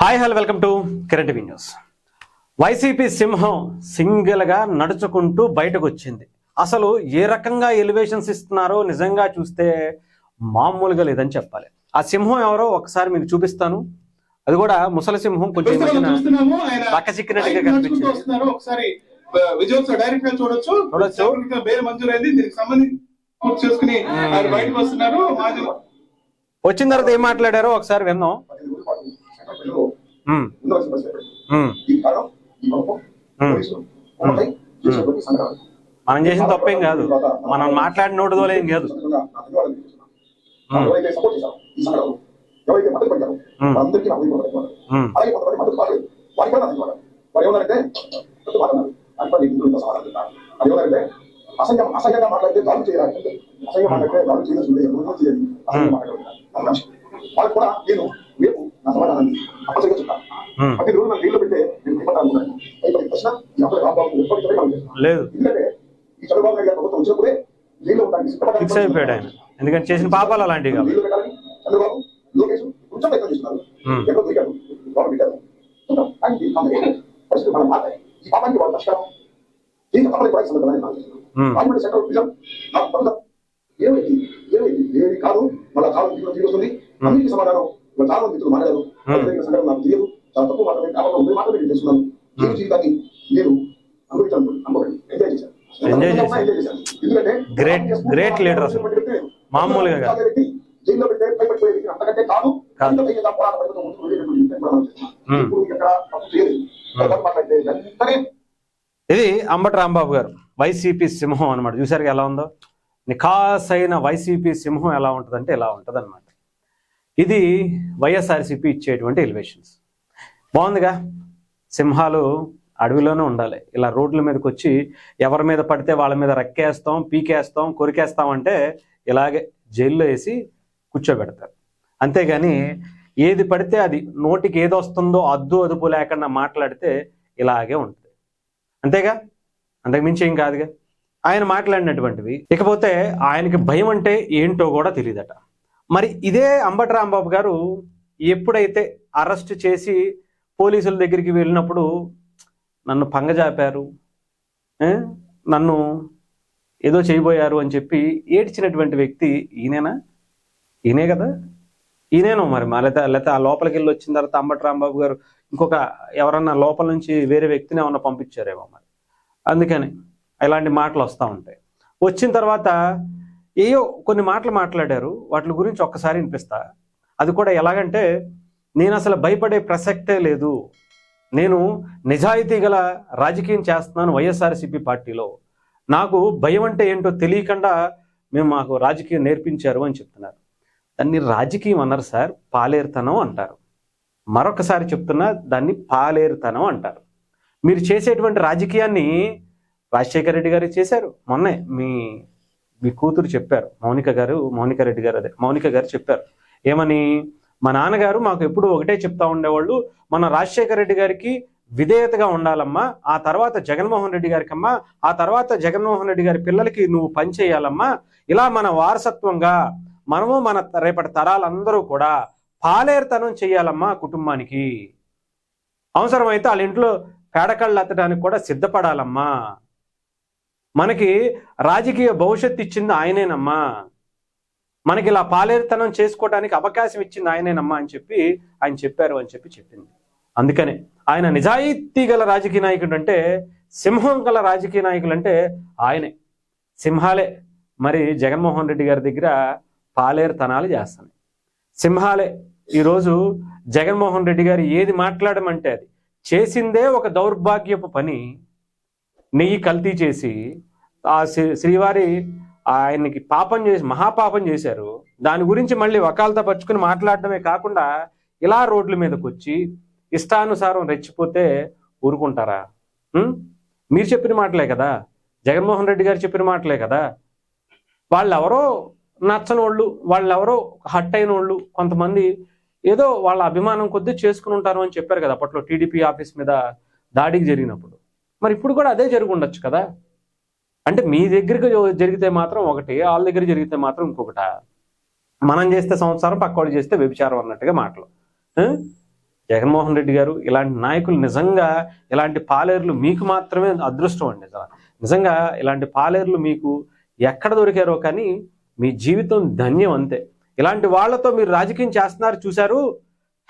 Hi hello welcome to current news. YCP సింహం సింగిల్గా నడుచుకుంటూ బయటకు వచ్చింది. అసలు ఏ రకంగా ఎలివేషన్స్ ఇస్తున్నారో నిజంగా చూస్తే మామూలుగా లేదని చెప్పాలి. ఆ సింహం ఎవరో ఒకసారి మీకు చూపిస్తాను. అది కూడా ముసలి సింహం, కొంచెం పక్క చిక్కినట్టుగా కనిపించింది. వచ్చిన తర్వాత ఏం మాట్లాడారో ఒకసారి విన్నాం. మనం చేసిన తప్పేం కాదు, మనం మాట్లాడిన నోటు దోలేం కాదు. అసహ్యంగా మాట్లాడితే దాడులు చేయాలి, అసహ్యంగా మాట్లాడితే దాడులు చేయాల్సిందే, వాళ్ళకి కూడా నేను రేపు నా సమాధానాన్ని అప్పసరిగా చెప్తాను. అన్ని రోజులు నాకు నీళ్లు పెట్టే నేను భయపడాలనుకున్నాను. ప్రశ్న లేదు, ఎందుకంటే ఈ చంద్రబాబు నాయుడు గారు ప్రభుత్వం వచ్చినప్పుడే నీళ్లు ఉండడానికి ఫిక్స్ అయిపోయాడు ఆయన. ఎందుకంటే చేసిన పాపాలు అలాంటివి కాదు. నీళ్లు పెట్టాలని చంద్రబాబు లోకేష్ కొంచెం ప్రయత్నం చేస్తున్నారు. ఎక్కడో దొరికాడు, గవర్నమెంట్ పెట్టారు. పరిస్థితి మనం మాట్లాడాలి. ఈ పాపానికి వాళ్ళు పరిష్కారం దీనికి తప్పని కూడా సందర్భాన్ని సెంట్రల్ విజన్ నాకు కొంత ఏమైంది ఏది కాదు, మళ్ళీ కాలం తిరిగి వస్తుంది. అన్నింటి సమాధానం చాలా మంది మిత్రులు మాట్లాడారు. సంఘటన నాకు తెలియదు, చాలా తక్కువ మాత్రమే కాబట్టి మాత్రమే నేను తెలుసుకున్నాను. జీవిత జీవితాన్ని నేను అనుభవించాను, ఎంజాయ్ చేశాను. ఎందుకంటే గ్రేట్ లీడర్ అసలు మామూలుగా కాదు. జైల్లో పెట్టే భయపడిపోయే వ్యక్తి అంతకంటే కాదు. ఇది అంబటి రాంబాబు గారు, వైసీపీ సింహం అనమాట. చూసారు ఎలా ఉందో, నిఖాసైన వైసీపీ సింహం ఎలా ఉంటుందంటే ఎలా ఉంటుంది అనమాట. ఇది వైఎస్ఆర్సీపీ ఇచ్చేటువంటి ఎలివేషన్స్. బాగుందిగా, సింహాలు అడవిలోనే ఉండాలి. ఇలా రోడ్ల మీదకి వచ్చి ఎవరి మీద పడితే వాళ్ళ మీద రక్కేస్తాం, పీకేస్తాం, కొరికేస్తాం అంటే ఇలాగే జైల్లో వేసి కూర్చోబెడతారు. అంతేగాని ఏది పడితే అది నోటికి ఏది వస్తుందో అద్దు అదుపు లేకుండా మాట్లాడితే ఇలాగే ఉంటుంది. అంతేగా, అంతకుమించి ఏం కాదుగా ఆయన మాట్లాడినటువంటివి. ఇకపోతే ఆయనకి భయం అంటే ఏంటో కూడా తెలియదట. మరి ఇదే అంబటి రాంబాబు గారు ఎప్పుడైతే అరెస్ట్ చేసి పోలీసుల దగ్గరికి వెళ్ళినప్పుడు నన్ను పంగజాపారు, నన్ను ఏదో చేయబోయారు అని చెప్పి ఏడ్చినటువంటి వ్యక్తి ఈయనే కదా, ఈయనేనో మరి. లేకపోతే ఆ లోపలికి వెళ్ళి వచ్చిన తర్వాత అంబటి రాంబాబు గారు ఇంకొక ఎవరన్నా లోపల నుంచి వేరే వ్యక్తిని ఏమన్నా పంపించారేమో మరి. అందుకని ఇలాంటి మాటలు వస్తూ ఉంటాయి. వచ్చిన తర్వాత ఏయో కొన్ని మాటలు మాట్లాడారు, వాటి గురించి ఒక్కసారి వినిపిస్తా. అది కూడా ఎలాగంటే, నేను అసలు భయపడే ప్రసక్తే లేదు, నేను నిజాయితీ గల రాజకీయం చేస్తున్నాను వైఎస్ఆర్సీపీ పార్టీలో, నాకు భయం అంటే ఏంటో తెలియకుండా మాకు రాజకీయం నేర్పించారు అని చెప్తున్నారు. దాన్ని రాజకీయం అన్నారు సార్, పాలేరుతనం అంటారు. మరొకసారి చెప్తున్నా, దాన్ని పాలేరుతనం అంటారు. మీరు చేసేటువంటి రాజకీయాన్ని రాజశేఖర రెడ్డి గారు చేశారు. మొన్నే మీ కూతురు చెప్పారు, మౌనిక గారు చెప్పారు. ఏమని? మా నాన్నగారు మాకు ఎప్పుడు ఒకటే చెప్తా ఉండేవాళ్ళు, మన రాజశేఖర రెడ్డి గారికి విధేయతగా ఉండాలమ్మా, ఆ తర్వాత జగన్మోహన్ రెడ్డి గారికి అమ్మా, ఆ తర్వాత జగన్మోహన్ రెడ్డి గారి పిల్లలకి నువ్వు పనిచేయాలమ్మా. ఇలా మన వారసత్వంగా మనము మన రేపటి తరాలందరూ కూడా పాలేరుతనం చేయాలమ్మా కుటుంబానికి. అవసరమైతే వాళ్ళ ఇంట్లో పేడకళ్ళు అత్తడానికి కూడా సిద్ధపడాలమ్మా. మనకి రాజకీయ భవిష్యత్తు ఇచ్చింది ఆయనేనమ్మా, మనకి ఇలా పాలేరుతనం చేసుకోవడానికి అవకాశం ఇచ్చింది ఆయనేనమ్మా అని చెప్పి ఆయన చెప్పారు అని చెప్పింది. అందుకనే ఆయన నిజాయితీ గల రాజకీయ నాయకుడు అంటే, సింహం గల రాజకీయ నాయకులు అంటే ఆయనే. సింహాలే మరి జగన్మోహన్ రెడ్డి గారి దగ్గర పాలేరుతనాలు చేస్తున్నాయి. సింహాలే ఈరోజు జగన్మోహన్ రెడ్డి గారు ఏది మాట్లాడమంటే అది చేసిందే ఒక దౌర్భాగ్యపు పని. నెయ్యి కల్తీ చేసి ఆ శ్రీవారి ఆయనకి పాపం చేసి మహాపాపం చేశారు. దాని గురించి మళ్ళీ వకాలతో పరుచుకుని మాట్లాడటమే కాకుండా ఇలా రోడ్ల మీదకి వచ్చి ఇష్టానుసారం రెచ్చిపోతే ఊరుకుంటారా? మీరు చెప్పిన మాటలే కదా, జగన్మోహన్ రెడ్డి గారు చెప్పిన మాటలే కదా. వాళ్ళెవరో నచ్చనోళ్ళు, వాళ్ళెవరో హట్ అయిన వాళ్ళు కొంతమంది ఏదో వాళ్ళ అభిమానం కొద్దీ చేసుకుని ఉంటారు అని చెప్పారు కదా అప్పట్లో టీడీపీ ఆఫీస్ మీద దాడికి జరిగినప్పుడు. మరి ఇప్పుడు కూడా అదే జరిగి ఉండొచ్చు కదా. అంటే మీ దగ్గరికి జరిగితే మాత్రం ఒకటి, వాళ్ళ దగ్గర జరిగితే మాత్రం ఇంకొకట. మనం చేస్తే సంసారం, పక్కోడు చేస్తే వ్యభిచారం అన్నట్టుగా మాటలు. జగన్మోహన్ రెడ్డి గారు ఇలాంటి నాయకులు నిజంగా, ఇలాంటి పాలేరులు మీకు మాత్రమే అదృష్టం అండి. నిజంగా ఇలాంటి పాలేరులు మీకు ఎక్కడ దొరికారో కానీ మీ జీవితం ధన్యం అంతే. ఇలాంటి వాళ్ళతో మీరు రాజకీయం చేస్తున్నారు చూశారు,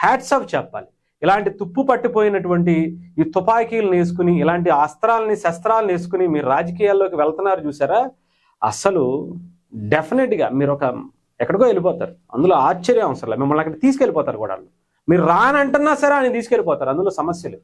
హ్యాట్స్ ఆఫ్ చెప్పాలి. ఇలాంటి తుప్పు పట్టిపోయినటువంటి ఈ తుపాకీలను వేసుకుని, ఇలాంటి అస్త్రాలని శస్త్రాలను వేసుకుని మీరు రాజకీయాల్లోకి వెళ్తున్నారు చూసారా, అసలు డెఫినెట్గా మీరు ఎక్కడికో వెళ్ళిపోతారు. అందులో ఆశ్చర్యం అవసరం లేదు. మిమ్మల్ని అక్కడ తీసుకెళ్ళిపోతారు కూడా. మీరు రానంటున్నా సరే ఆయన తీసుకెళ్ళిపోతారు. అందులో సమస్య లేదు.